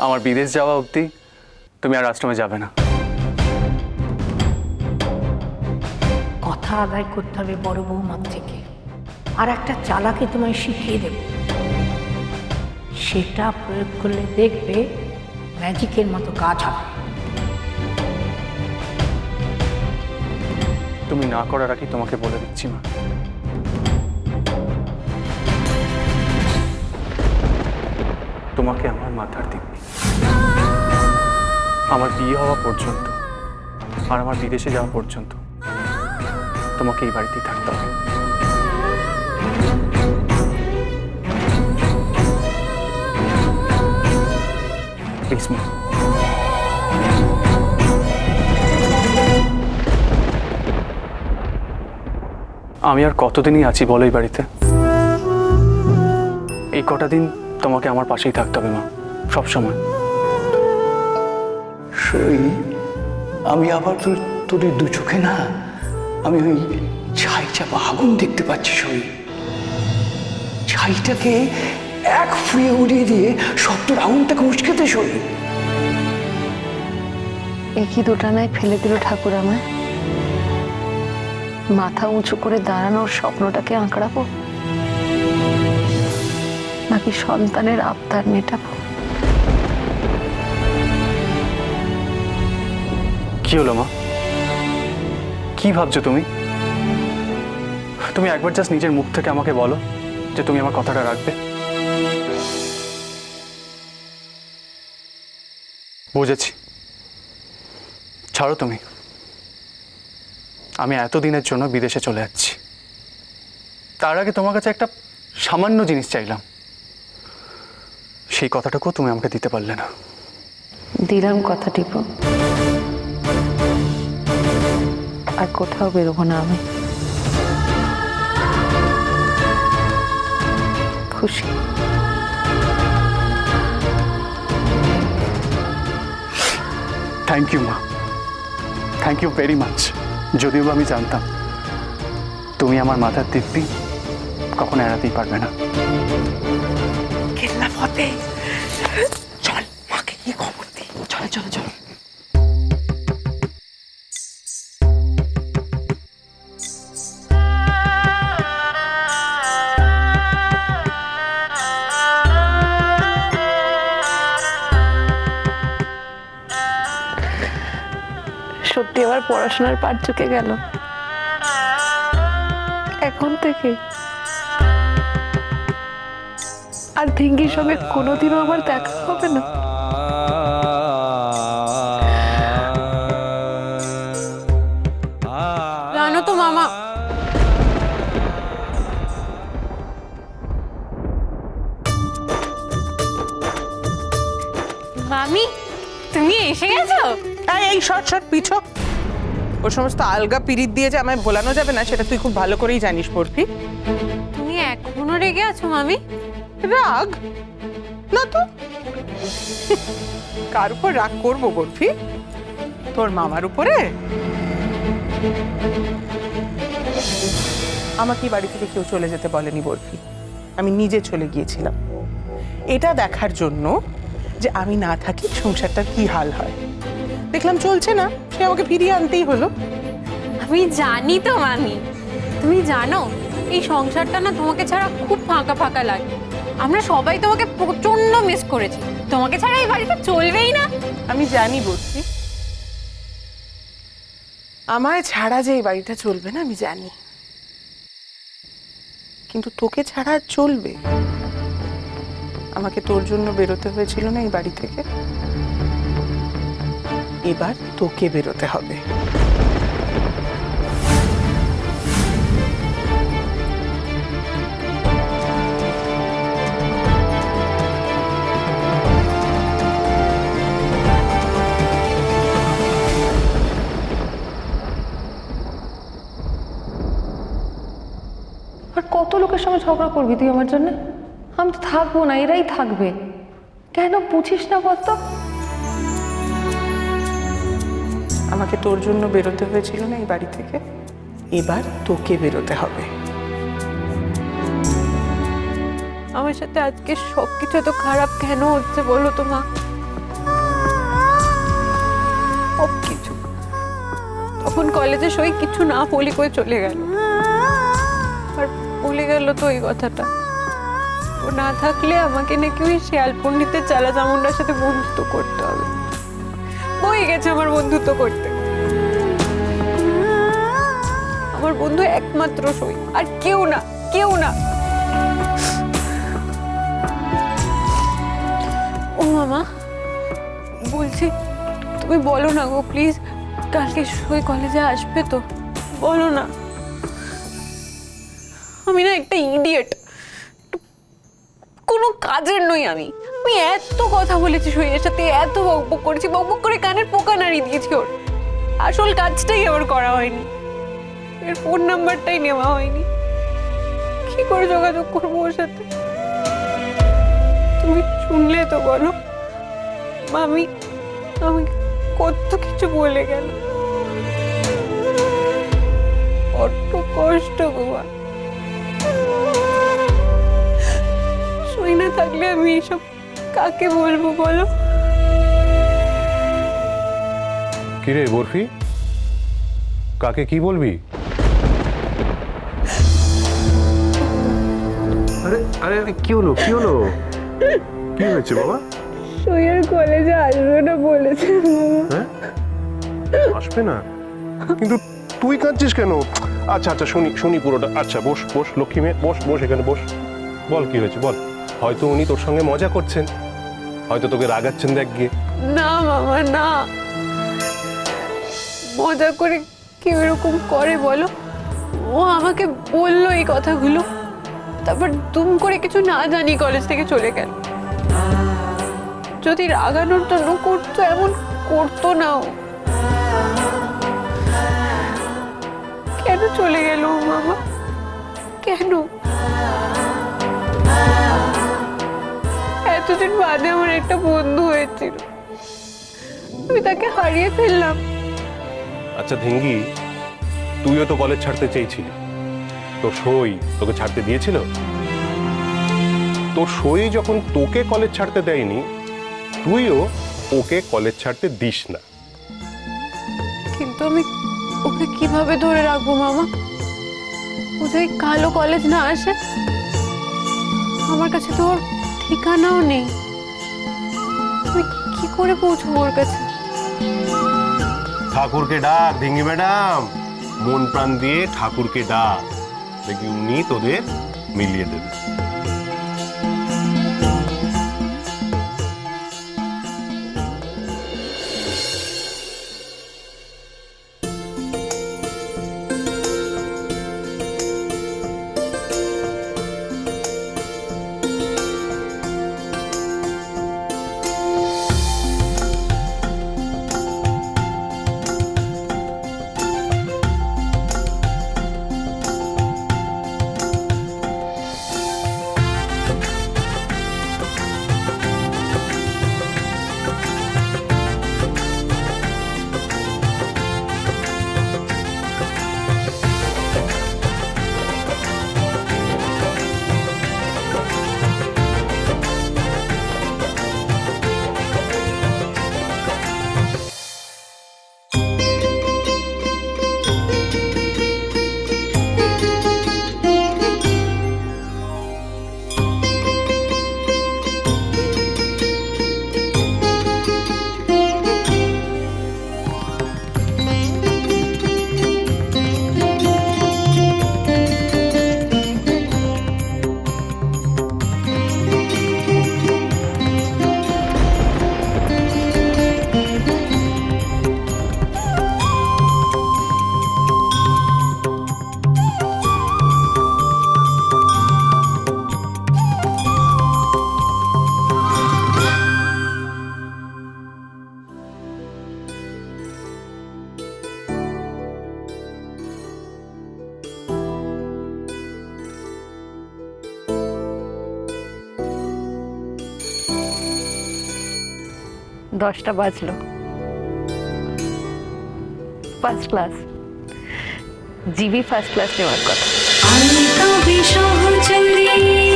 আমার বিদেশ যাওয়া অবধি তুমি আর আশ্রমে যাবে না। কথা আদায় করতে হবে বড় বৌমার থেকে। আর একটা চালাকি তোমায় শিখিয়ে দেব, সেটা প্রয়োগ করলে দেখবে ম্যাজিকের মতো কাজ হবে। তুমি না করার আগে তোমাকে বলে দিচ্ছি মা, তোমাকে আমার মাথার দিব্যি, আমার বিয়ে হওয়া পর্যন্ত আর আমার বিদেশে যাওয়া পর্যন্ত তোমাকে এই বাড়িতেই থাকতে হবে। প্লিজ মা। আমি আর কতদিনই আছি বলো এই বাড়িতে? এই কটা দিন তোমাকে আমার পাশেই থাকতে হবে মা, সব সময়। সই, আমি আবার তোদের দু চোখে না, আমি ওই ছাই চাপা আগুন দেখতে পাচ্ছি। সই, ছাইটাকে এক ফুয়ে উড়িয়ে দিয়ে সব তোর আগুনটাকে উস্কেতে। সই, একই দুটানায় ফেলে দিল ঠাকুর আমায়। মাথা উঁচু করে দাঁড়ানোর স্বপ্নটাকে আঁকড়াবো, নাকি সন্তানের আবদার মেটাবো? কি হলো মা, কি ভাবছো তুমি? তুমি একবার জাস্ট নিজের মুখ থেকে আমাকে বলো যে তুমি আমার কথাটা রাখবে। বুঝেছি, ছাড়ো তুমি। আমি এতদিনের জন্য বিদেশে চলে যাচ্ছি, তার আগে তোমার কাছে একটা সামান্য জিনিস চাইলাম, সেই কথাটাকেও তুমি আমাকে দিতে পারলে না। দিলাম কথা টিপো, আর কোথাও বেরোবো না আমি। খুশি? থ্যাংক ইউ মা, থ্যাংক ইউ ভেরি মাচ। যদিও আমি জানতাম তুমি আমার মাথার দিব্যি কখনো এড়াতেই পারবে না। কেল্লা ফতে, চল মাকে কি খবর দিই। চলো চলো চলো। সত্যি আমার পড়াশোনার পাট চুকে গেল এখন থেকে। আর ভিঙ্গির সঙ্গে কোনোদিনও আমার দেখা হবে না। জানো তো মামা, মামি তুমি এসে গেছো? এই শর্ট শর্ট পিছো। ওর সমস্ত আলগা পিরিত দিয়ে যে আমায় ভোলানো যাবে না, সেটা তুই খুব ভালো করেই জানিস বরফি। তুমি এখনো রেগে আছো মামি? রাগ না তো, কার উপর রাগ করবো বরফি? তোর মামার উপরে। আমাকে বাড়ি থেকে কেউ চলে যেতে বলেনি বরফি, আমি নিজে চলে গিয়েছিলাম এটা দেখার জন্য যে আমি না থাকি সংসারটার কি হাল হয়। দেখলাম চলছে না, সে আমাকে ফিরিয়ে আনতেই হলো। আমি জানি তো মামি, তুমি জানো এই সংসারটা না তোমাকে ছাড়া খুব ফাঁকা ফাঁকা লাগে। আমরা সবাই তোমাকে প্রচন্ড মিস করেছি, তোমাকে ছাড়া এই বাড়িতে চলবেই না। আমি জানি বলছি, আমায় ছাড়া যে এই বাড়িটা চলবে না আমি জানি, কিন্তু তোকে ছাড়া আর চলবে? আমাকে তোর জন্য বেরোতে হয়েছিল না এই বাড়ি থেকে, এবার তোকে বেরোতে হবে। আর কত লোকের সঙ্গে ঝগড়া করবি তুই আমার জন্য? আমি তো থাকবো না, এরাই থাকবে। কেন বুঝিস না বলতো? আমাকে তোর জন্য বেরোতে হয়েছিল না এই বাড়ি থেকে, এবার তোকে বেরোতে হবে। আমার সাথে আজকে সবকিছু এত খারাপ কেন হচ্ছে বলো তো মা? তখন কলেজে সই কিছু না বলি করে চলে গেল। আর বলে গেল তো এই কথাটা, ও না থাকলে আমাকে নাকি ওই শিয়াল পণ্ডিতের চালা চামুন্ডার সাথে বন্ধুত্ব করতে হবে। বই গেছে আমার বন্ধুত্ব করতে। আমার বন্ধু একমাত্র সই, আর কেউ না, কেউ না। ও মামা, বলছি তুমি বলো না গো প্লিজ, কালকে সই কলেজে আসবে তো? বলো না। আমি না একটা ইডিয়েট, কোনো কাজের নই আমি। আমি এত কথা বলেছি সইয়ের সাথে, এত বকবক করেছি, বকবক করে কানের পোকা নাড়িয়ে দিয়েছি ওর। আসল কাজটাই আমার করা হয়নি, এর ফোন নাম্বারটাই নেওয়া হয়নি। কি করে যোগাযোগ করবো ওর সাথে? তুমি শুনলে তো বলো, মামি আমাকে কত কিছু বলে গেল। কত কষ্ট গো মা। সই না থাকলে আমি এইসব কাকে বলবো বলো? কিরে বরফি, কাকে কি বলবি? আরে আরে আরে কি হলো, কি হলো, কি হয়েছে বাবা? সইয়ের কলেজে আসবে না বলেছে। হ্যাঁ, আসবে না? কিন্তু তুই কাঁদছিস কেন? আচ্ছা আচ্ছা, শুনি শুনি পুরোটা। আচ্ছা বস বস লক্ষ্মী মেয়ে, বস বস এখানে বস। বল কি হয়েছে বল। হয়তো উনি তোর সঙ্গে মজা করছেন, হয়তো তোকে রাগাচ্ছেন দেখ গিয়ে। না মামা না, মজা করে কেউ এরকম করে বলো? ও আমাকে বললো এই কথাগুলো, তারপর দুম করে কিছু না জানি কলেজ থেকে চলে গেল। যদি রাগানোর জন্য করতো এমন করতো না ও। কেন চলে গেল ও মামা, কেন? এতদিন বাদে আমার একটা বন্ধু হয়েছিল, আমি তাকে হারিয়ে ফেললাম। আচ্ছা ধিঙ্গি, তুইও তো কলেজ ছাড়তে চেয়েছিলি, তোর সই তোকে ছাড়তে দিয়েছিল? তোর সই যখন তোকে কলেজ ছাড়তে দেয়নি, তুইও ওকে কলেজ ছাড়তে দিস না। কিন্তু আমি ওকে কিভাবে ধরে রাখবো মামা? ও যদি কালো কলেজ না আসে, আমার কাছে তো ওর ঠিকানাও নেই। আমি কি করে পৌঁছবো ওর কাছে? ঠাকুরকে ডাক ধিঙ্গি ম্যাডাম, মন প্রাণ দিয়ে ঠাকুরকে ডাক, দেখবি উনি তোদের মিলিয়ে দেবে। দশটা বাজলো। First class, GB first class নেওয়ার কথা। আমি তো বিসহচরী